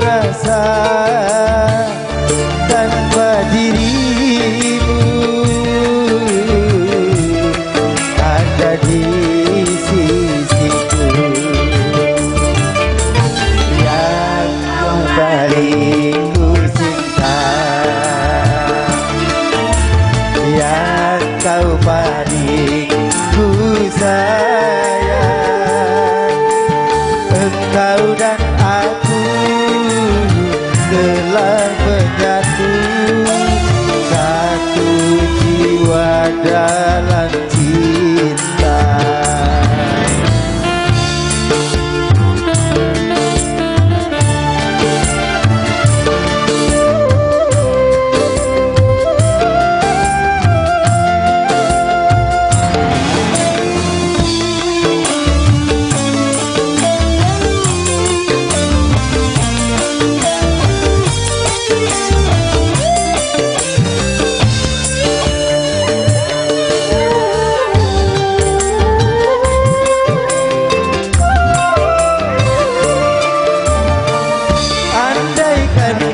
rasa tanpa dirimu ada di sisiku. Yang paling ku cinta, yang kau paling ku sayang. Engkau dan aku telah menyatu, satu jiwa dalam cinta.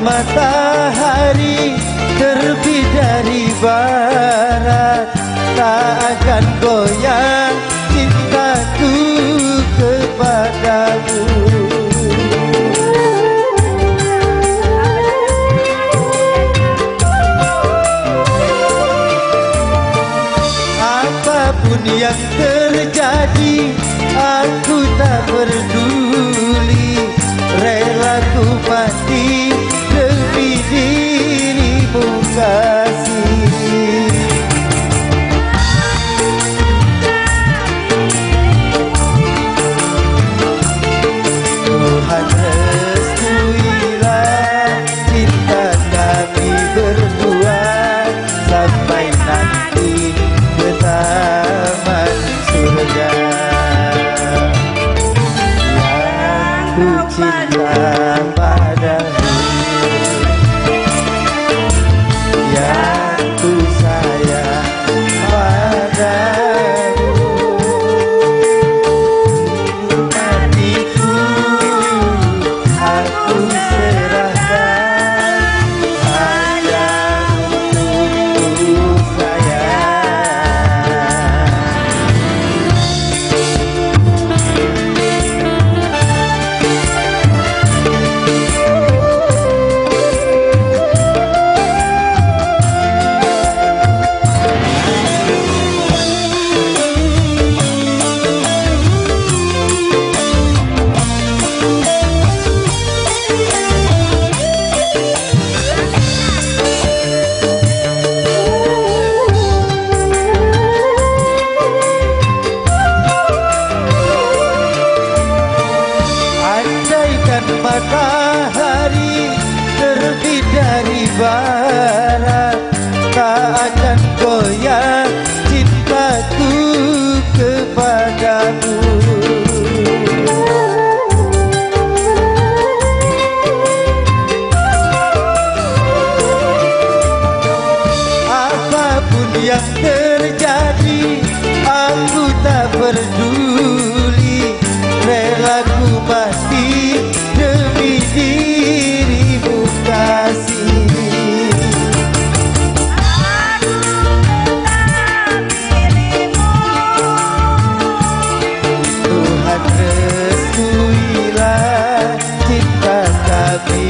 Matahari terbit dari barat, tak akan goyang cintaku kepadamu. Apapun yang terjadi, aku tak peduli, rela ku mati demi dirimu kasih. Tuhan restuilah cinta kami berdua sampai nanti ke taman surga. Yang ku cinta padamu, yang ku sayang padamu. Hatiku aku serahkan hanya untukmu sayang. Andaikan matahari terbit dari barat, tak akan goyang cintaku kepadamu. Apapun yang terjadi, aku tak peduli, rela ku mati demi dirimu kasih. Tuhan restuilah cinta kami